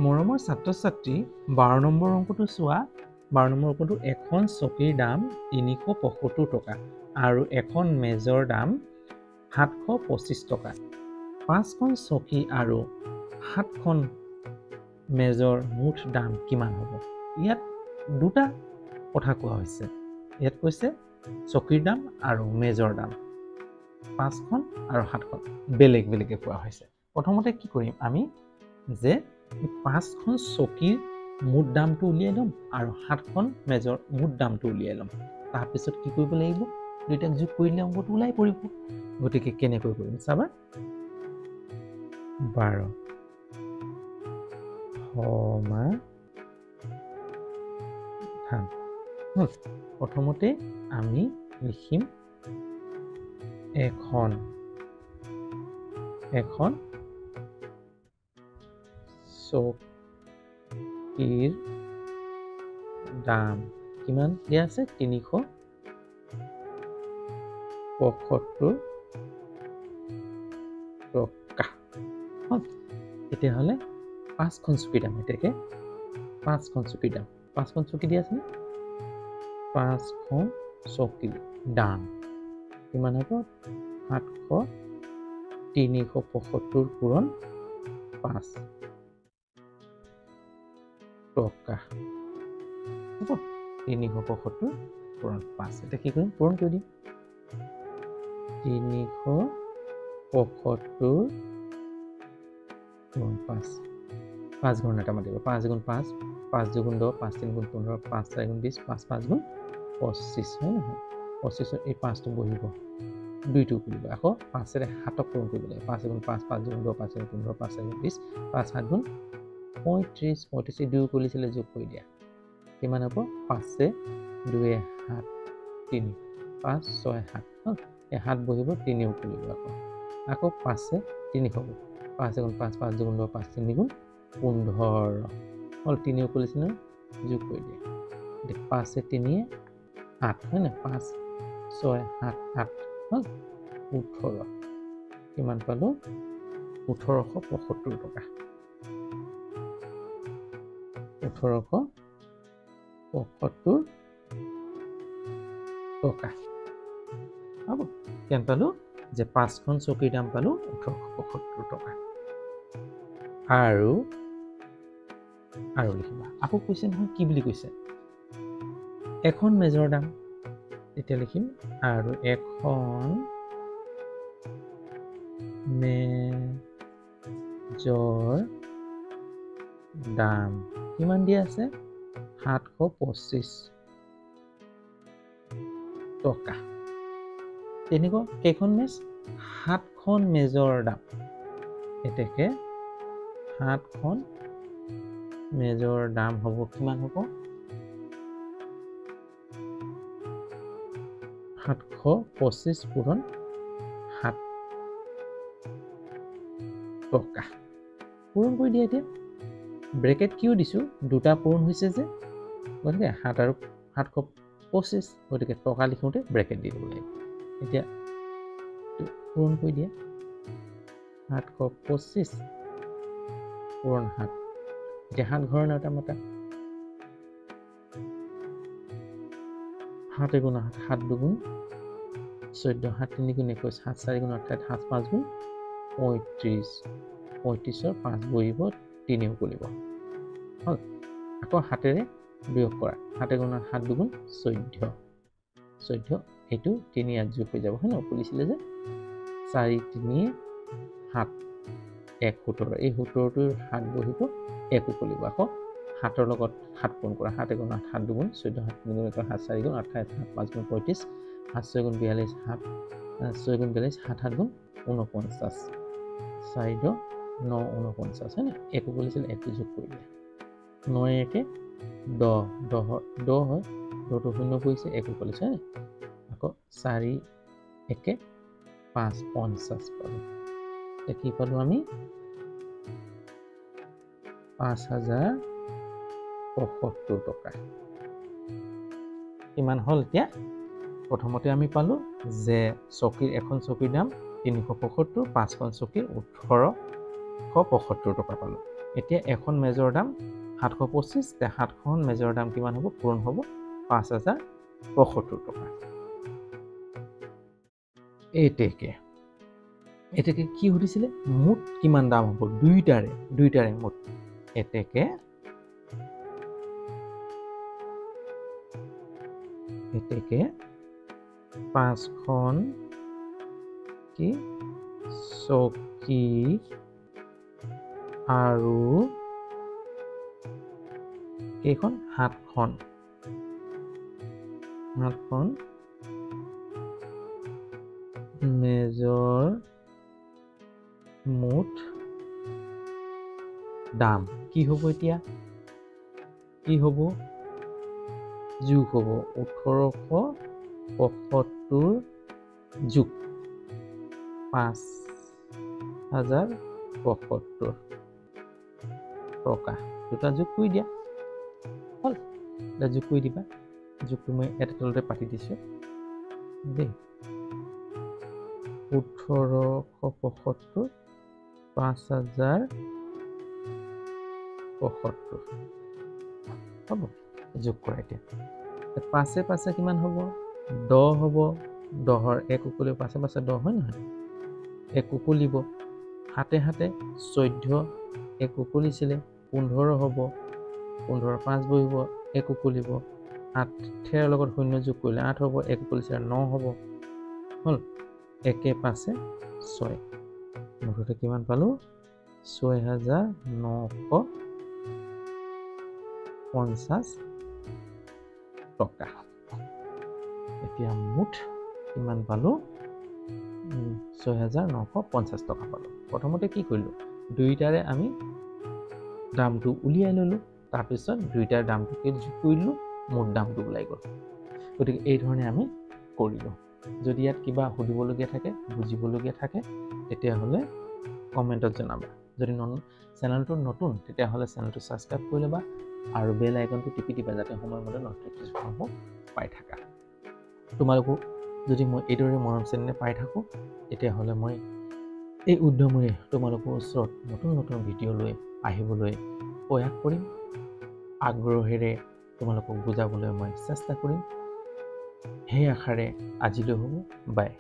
মৰমৰ ছাত্ৰ-ছাত্ৰী 12 নম্বৰ অংকটো চোৱা। 12 নম্বৰ অংকটো এখন চকীৰ দাম 375 টকা আৰু এখন মেজৰ দাম 725 টকা। 5খন চকী আৰু 7খন মেজৰ মুঠ দাম কিমান হ'ব? ইয়াত দুটা কথা কোৱা হৈছে। ইয়াত কৈছে চকীৰ দাম আৰু মেজৰ দাম 5খন আৰু 7খন বেলেগ বেলেগে কোৱা হৈছে। প্ৰথমতে কি কৰিম আমি যে 5খন চকীৰ মুঠ দামটো উলিয়াই ল'ম আৰু 7খন মেজৰ মুঠ দামটো উলিয়াই ল'ম। তাৰপিছত কি কৰিব লাগিব? দুইটাক যোগ কৰিলে অংকটো ওলাই পৰিব। গতিকে কেনেকৈ কৰিম চাবা। 12 সমাধান। প্ৰথমতে আমি লিখিম এখন চকীৰ দাম কিমান দিয়া আছে? 375 টকা। তেতিয়াহ'লে 5খন চকীৰ দাম এতেকে 5খন চকীৰ দাম 5খন চকী দিয়া আছে নে? 5খন চকীৰ দাম কিমান হ'ব? 375 পূৰণ 5 টকা হ'ব। 375 পূৰণ 5। এতিয়া কি কৰিম? পূৰণ কৰি দিম। 375 পূৰণ 5। 5 গুণ এটা মাতিব। 5 গুণ 5, 5 দুগুণ 10, 5 3 গুণ 15, 5 4 গুণ 20, 5 5 গুণ 25, হয় নহয়? 25ত এই 5টো বহিব, 2টো কৰিব। আকৌ 5ৰে 7ক পূৰণ কৰিব লাগে। 5 গুণ 5, 5 দুগুণ 10, 5 4 গুণ 15, 5 4 গুণ 20, 5 7 গুণ 35, 35 2 কৰিছিলে যোগ কৰি দিয়া। কিমান হ'ব? 5 2 7 3, 5 6 7, এই 7 বহিব, 3ও কৰিব। আকৌ 5 3 হ'ব। 5 গুণ 5, 5 দুগুণ 10, 5 3 গুণ 15 হ'ল। 3ও কৰিছিলে যোগ কৰি দিয়া। 5 3 8, হয় নাই? 5 6 7 8 হ'ল 18। কিমান পালোঁ? 1875 টকা। 1875 টকা হ'ব। কিমান পালোঁ? যে 5খন চকীৰ দাম পালোঁ 1875 টকা। আৰু লিখিবা। আকৌ কৈছে নহয়, কি বুলি কৈছে? এখন মেজৰ দাম। এতিয়া লিখিম আৰু এখন মেজৰ দাম কিমান দিয়া আছে? 725 টকা। তেনেকুৱা কেইখন মেজ? 7খন মেজৰ দাম। এতেকে 7খন মেজৰ দাম হ'ব কিমান হ'ব? 725 পূৰণ 7 টকা। পূৰণ কৰি দিয়া। এতিয়া ব্ৰেকেট কিয় দিছোঁ? দুটা পূৰণ হৈছে যে, গতিকে 7 আৰু 725, গতিকে টকা লিখোঁতে ব্ৰেকেট দি দিব লাগিব। এতিয়া পূৰণ কৰি দিয়া। 725 পূৰণ 7। এতিয়া 7 ঘৰৰ এটা মতা। 7 গুণ 8, 7 দুগুণ 14, 7 3 গুণ 21, 7 4 গুণ 28, 7 5 গুণ 35, 35ৰ 5 বহিব, 3ও কৰিব হ'ল। আকৌ 7ৰে 2ক কৰা। 7 গুণ 7 দুগুণ 14, 14 এইটো 3 ইয়াত যোগ হৈ যাব, হয় নহয়? কৰিছিলে যে 4 3 7 1 17, এই 17টোৰ 7 বহিব, 1ও কৰিব। আকৌ 7ৰ লগত 7 পূৰণ কৰা। 7 গুণ 8, 7 দুগুণ 14, 7 3 গুণ 1, 7 4 গুণ 28, 7 5 গুণ 35, 7 6 গুণ 42, 7 6 গুণ 42, 7 7 গুণ 49, 4 9 49, হয় নহয়? 1ও কৰিছিলে, 1টো যোগ কৰি দিয়া। 9 1 10, 10 হয়, 10টো 0 কৰিছে, 1ও কৰিছে, হয় নাই? আকৌ 4 1 5 50 পালোঁ। এতিয়া কি পালোঁ আমি? 5075 টকা। কিমান হ'ল এতিয়া? প্ৰথমতে আমি পালোঁ যে এখন চকীৰ দাম 375, 5খন চকীৰ 1875 টকা পালোঁ। এতিয়া এখন মেজৰ দাম 725, তে 7খন মেজৰ দাম কিমান হ'ব? পূৰণ হ'ব 5072 টকা। এতেকে কি সুধিছিলে? মুঠ কিমান দাম হ'ব? দুইটাৰে মুঠ। এতেকে 5খন কি চকী আৰু কেইখন? 7খন মেজৰ মুঠ দাম কি হ'ব? এতিয়া কি হ'ব? যোগ হ'ব 1875 যোগ 5072 টকা। দুটা যোগ কৰি দিয়া হ'ল। এটা যোগ কৰি দিবা। যোগটো মই এটা তলতে পাতি দিছোঁ দেই। 1875 5072 হ'ব। যোগ কৰা এতিয়া 5 কিমান হ'ব? 10 হ'ব। 10ৰ 1 উকলিব 5 10 হয় নহয়? 1 উকলিব। 7 14 1 উকলিছিলে 15 হ'ব। 15 5 বহিব 1 উকলিব। 8ৰ লগত 0 যোগ কৰিলে 8 হ'ব। 1 উকলিছিলে 9 হ'ব। হ'ল। 1 5 6 মুঠতে কিমান পালোঁ? 6950 টকা। এতিয়া মুঠ কিমান পালোঁ? 6950 টকা পালোঁ। প্ৰথমতে কি কৰিলোঁ? দুইটাৰে আমি দামটো উলিয়াই ল'লোঁ। তাৰপিছত দুইটাৰ দামটোকে যোগ কৰিলোঁ, মুঠ দামটো ওলাই গ'ল। গতিকে এই ধৰণে আমি কৰিলোঁ। যদি ইয়াত কিবা সুধিবলগীয়া থাকে, বুজিবলগীয়া থাকে, তেতিয়াহ'লে কমেণ্টত জনাবা। যদি চেনেলটো নতুন, তেতিয়াহ'লে চেনেলটো ছাবস্ক্ৰাইব কৰি ল'বা আৰু বেল আইকনটো টিপি দিবা, যাতে সময়মতে নটিফিকেশ্যনসমূহ পাই থাকা। তোমালোকো যদি মই এইদৰে মৰম চেনেলে পাই থাকোঁ, তেতিয়াহ'লে মই এই উদ্যমেৰে তোমালোকৰ ওচৰত নতুন ভিডিঅ' লৈ আহিবলৈ প্ৰয়াস কৰিম। আগ্ৰহেৰে তোমালোকক বুজাবলৈ মই চেষ্টা কৰিম। সেই আশাৰে আজিলৈ হ'ব। বাই।